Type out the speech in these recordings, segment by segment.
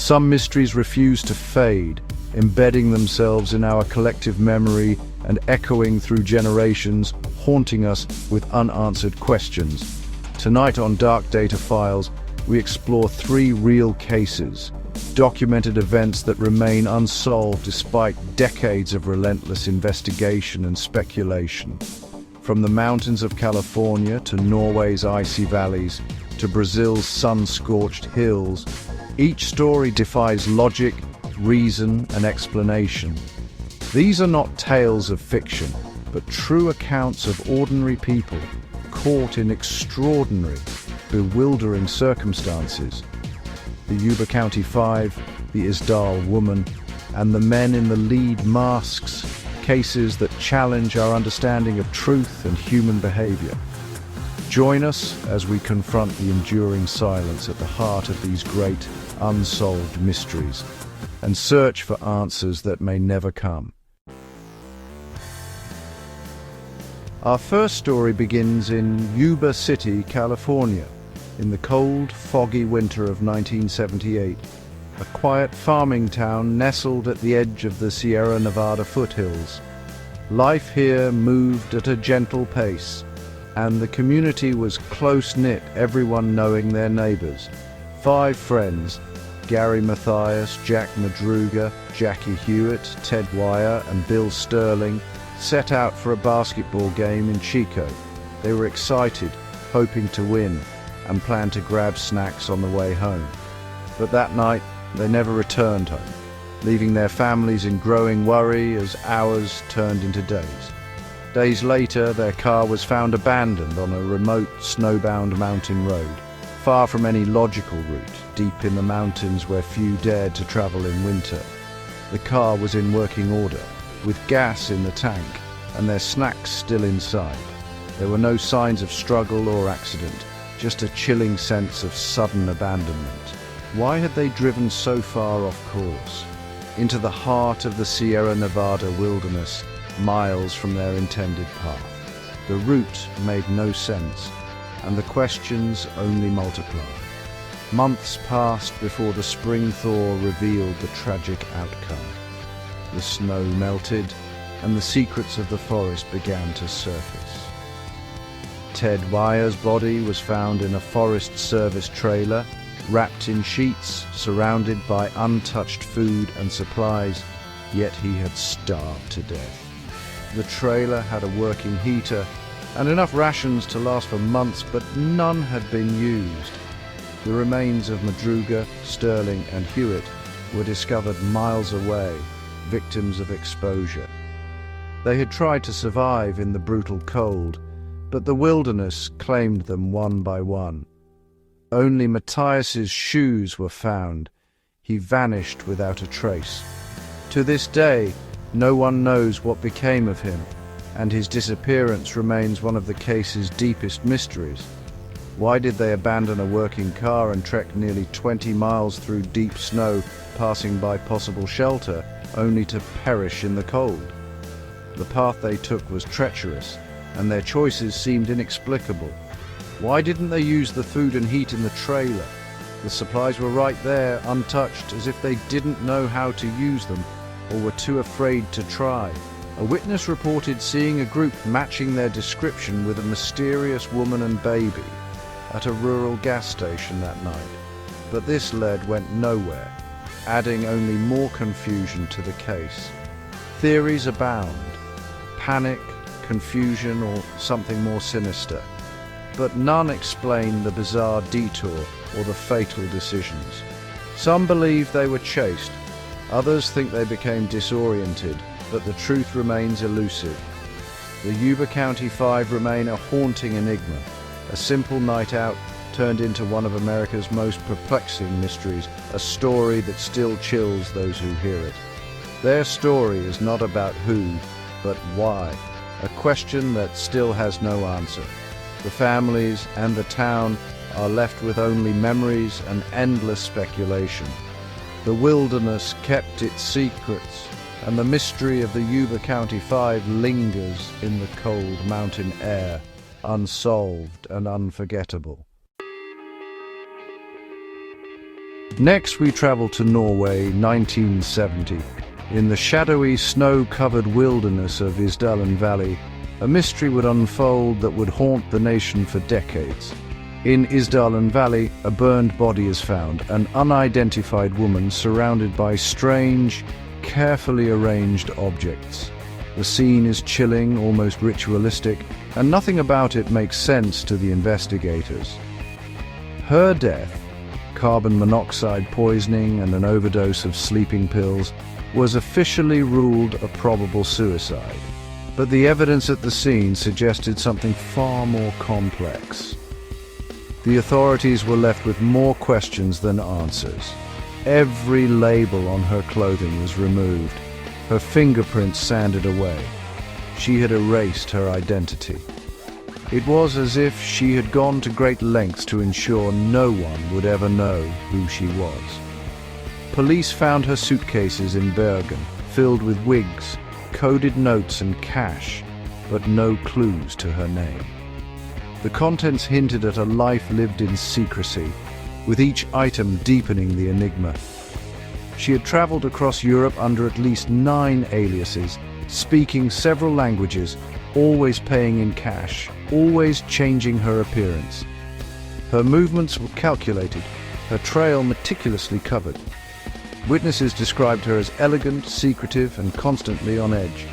some mysteries refuse to fade, embedding themselves in our collective memory and echoing through generations, haunting us with unanswered questions. Tonight on Dark Data Files, we explore 3 real cases, documented events that remain unsolved despite decades of relentless investigation and speculation. From the mountains of California to Norway's icy valleys to Brazil's sun-scorched hills, each story defies logic, reason, and explanation. These are not tales of fiction, but true accounts of ordinary people caught in extraordinary, bewildering circumstances. The Yuba County Five, the Isdal Woman, and the men in the lead masks, cases that challenge our understanding of truth and human behavior. Join us as we confront the enduring silence at the heart of these great, unsolved mysteries, and search for answers that may never come. Our first story begins in Yuba City, California, in the cold, foggy winter of 1978, a quiet farming town nestled at the edge of the Sierra Nevada foothills. Life here moved at a gentle pace, and the community was close-knit, everyone knowing their neighbors. 5 friends, Gary Mathias, Jack Madruga, Jackie Hewitt, Ted Wire, and Bill Sterling, set out for a basketball game in Chico. They were excited, hoping to win, and planned to grab snacks on the way home. But that night, they never returned home, leaving their families in growing worry as hours turned into days. Days later, their car was found abandoned on a remote, snowbound mountain road, far from any logical route, deep in the mountains where few dared to travel in winter. The car was in working order, with gas in the tank, and their snacks still inside. There were no signs of struggle or accident, just a chilling sense of sudden abandonment. Why had they driven so far off course, into the heart of the Sierra Nevada wilderness, miles from their intended path? The route made no sense, and the questions only multiplied. Months passed before the spring thaw revealed the tragic outcome. The snow melted, and the secrets of the forest began to surface. Ted Wire's body was found in a Forest Service trailer, wrapped in sheets, surrounded by untouched food and supplies, yet he had starved to death. The trailer had a working heater and enough rations to last for months, but none had been used. The remains of Madruga, Sterling, and Hewitt were discovered miles away, victims of exposure. They had tried to survive in the brutal cold, but the wilderness claimed them one by one. Only Matthias's shoes were found. He vanished without a trace. To this day, no one knows what became of him, and his disappearance remains one of the case's deepest mysteries. Why did they abandon a working car and trek nearly 20 miles through deep snow, passing by possible shelter, only to perish in the cold? The path they took was treacherous, and their choices seemed inexplicable. Why didn't they use the food and heat in the trailer? The supplies were right there, untouched, as if they didn't know how to use them or were too afraid to try. A witness reported seeing a group matching their description with a mysterious woman and baby at a rural gas station that night. But this lead went nowhere, adding only more confusion to the case. Theories abound: panic, confusion, or something more sinister. But none explain the bizarre detour or the fatal decisions. Some believe they were chased, others think they became disoriented, but the truth remains elusive. The Yuba County Five remain a haunting enigma, a simple night out turned into one of America's most perplexing mysteries, a story that still chills those who hear it. Their story is not about who, but why, a question that still has no answer. The families and the town are left with only memories and endless speculation. The wilderness kept its secrets, and the mystery of the Yuba County Five lingers in the cold mountain air, unsolved and unforgettable. Next, we travel to Norway, 1970. In the shadowy, snow-covered wilderness of Isdal Valley, a mystery would unfold that would haunt the nation for decades. In Isdal Valley, a burned body is found, an unidentified woman surrounded by strange, carefully arranged objects. The scene is chilling, almost ritualistic, and nothing about it makes sense to the investigators. Her death, carbon monoxide poisoning and an overdose of sleeping pills, was officially ruled a probable suicide. But the evidence at the scene suggested something far more complex. The authorities were left with more questions than answers. Every label on her clothing was removed, her fingerprints sanded away. She had erased her identity. It was as if she had gone to great lengths to ensure no one would ever know who she was. Police found her suitcases in Bergen, filled with wigs, coded notes and cash, but no clues to her name. The contents hinted at a life lived in secrecy, with each item deepening the enigma. She had traveled across Europe under at least 9 aliases, speaking several languages, always paying in cash, always changing her appearance. Her movements were calculated, her trail meticulously covered. Witnesses described her as elegant, secretive, and constantly on edge.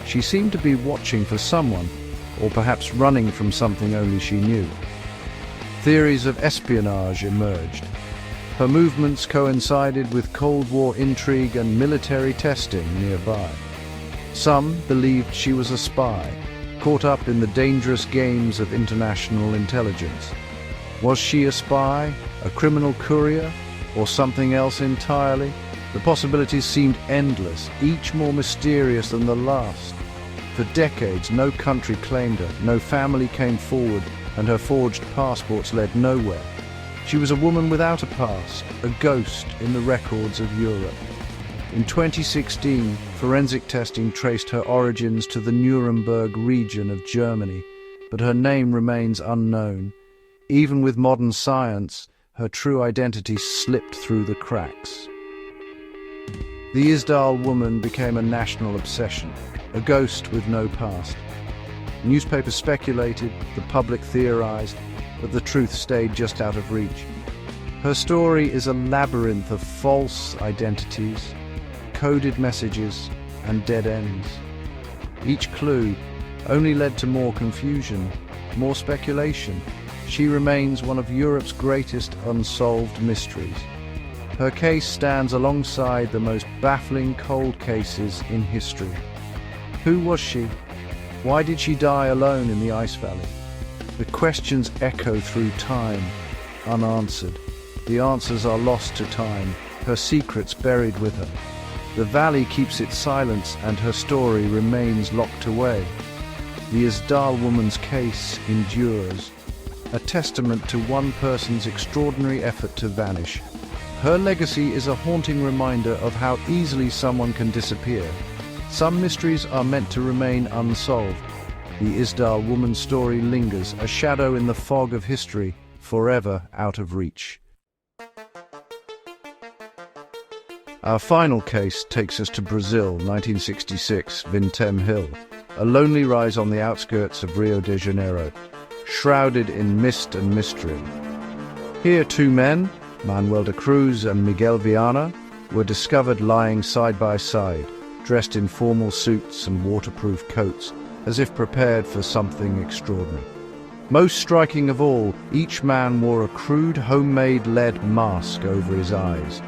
She seemed to be watching for someone, or perhaps running from something only she knew. Theories of espionage emerged. Her movements coincided with Cold War intrigue and military testing nearby. Some believed she was a spy, caught up in the dangerous games of international intelligence. Was she a spy, a criminal courier, or something else entirely? The possibilities seemed endless, each more mysterious than the last. For decades, no country claimed her, no family came forward, and her forged passports led nowhere. She was a woman without a past, a ghost in the records of Europe. In 2016, forensic testing traced her origins to the Nuremberg region of Germany, but her name remains unknown. Even with modern science, her true identity slipped through the cracks. The Isdal Woman became a national obsession, a ghost with no past. Newspapers speculated, the public theorized, but the truth stayed just out of reach. Her story is a labyrinth of false identities, coded messages, and dead ends. Each clue only led to more confusion, more speculation. She remains one of Europe's greatest unsolved mysteries. Her case stands alongside the most baffling cold cases in history. Who was she? Why did she die alone in the ice valley? The questions echo through time, unanswered. The answers are lost to time, her secrets buried with her. The valley keeps its silence and her story remains locked away. The Isdal Woman's case endures, a testament to one person's extraordinary effort to vanish. Her legacy is a haunting reminder of how easily someone can disappear. Some mysteries are meant to remain unsolved. The Isdal Woman story lingers, a shadow in the fog of history, forever out of reach. Our final case takes us to Brazil, 1966, Vintém Hill, a lonely rise on the outskirts of Rio de Janeiro, shrouded in mist and mystery. Here 2 men, Manuel de Cruz and Miguel Viana, were discovered lying side by side, dressed in formal suits and waterproof coats, as if prepared for something extraordinary. Most striking of all, each man wore a crude homemade lead mask over his eyes,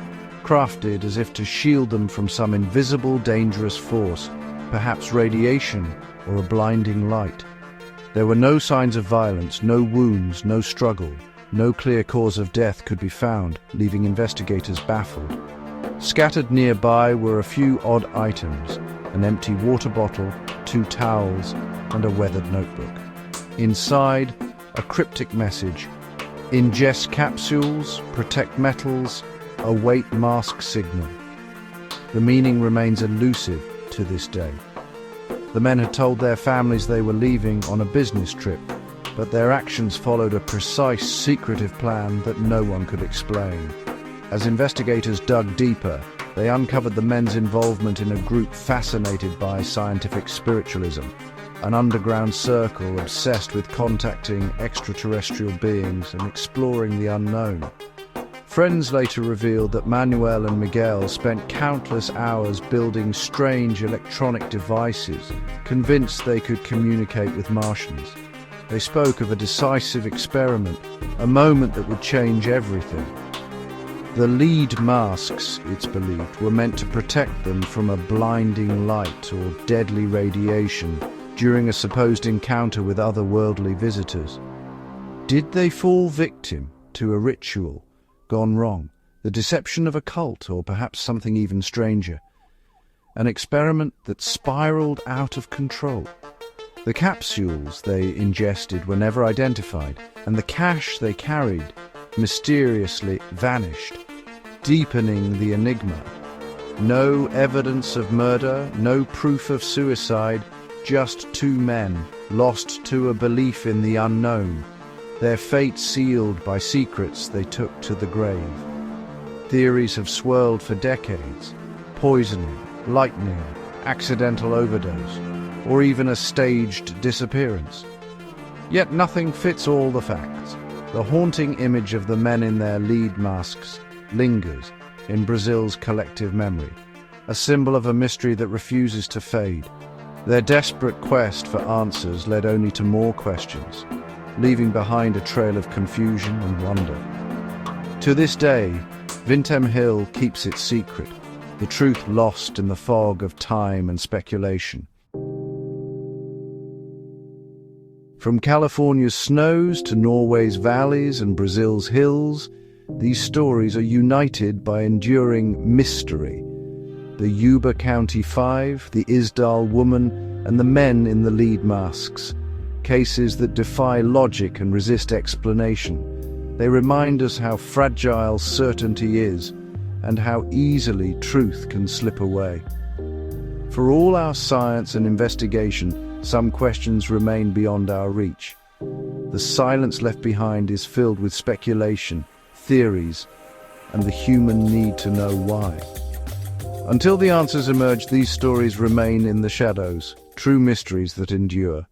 crafted as if to shield them from some invisible dangerous force, perhaps radiation or a blinding light. There were no signs of violence, no wounds, no struggle. No clear cause of death could be found, leaving investigators baffled. Scattered nearby were a few odd items, an empty water bottle, 2 towels, and a weathered notebook. Inside, a cryptic message: ingest capsules, protect metals, await mask signal. The meaning remains elusive to this day. The men had told their families they were leaving on a business trip, but their actions followed a precise, secretive plan that no one could explain. As investigators dug deeper, they uncovered the men's involvement in a group fascinated by scientific spiritualism, an underground circle obsessed with contacting extraterrestrial beings and exploring the unknown. Friends later revealed that Manuel and Miguel spent countless hours building strange electronic devices, convinced they could communicate with Martians. They spoke of a decisive experiment, a moment that would change everything. The lead masks, it's believed, were meant to protect them from a blinding light or deadly radiation during a supposed encounter with otherworldly visitors. Did they fall victim to a ritual gone wrong, the deception of a cult, or perhaps something even stranger? An experiment that spiraled out of control. The capsules they ingested were never identified, and the cash they carried mysteriously vanished, deepening the enigma. No evidence of murder, no proof of suicide, just two men lost to a belief in the unknown, their fate sealed by secrets they took to the grave. Theories have swirled for decades: poisoning, lightning, accidental overdose, or even a staged disappearance. Yet nothing fits all the facts. The haunting image of the men in their lead masks lingers in Brazil's collective memory, a symbol of a mystery that refuses to fade. Their desperate quest for answers led only to more questions, leaving behind a trail of confusion and wonder. To this day, Vintem Hill keeps its secret, the truth lost in the fog of time and speculation. From California's snows to Norway's valleys and Brazil's hills, these stories are united by enduring mystery. The Yuba County Five, the Isdal Woman, and the men in the lead masks. Cases that defy logic and resist explanation. They remind us how fragile certainty is and how easily truth can slip away. For all our science and investigation, some questions remain beyond our reach. The silence left behind is filled with speculation, theories, and the human need to know why. Until the answers emerge, these stories remain in the shadows, true mysteries that endure.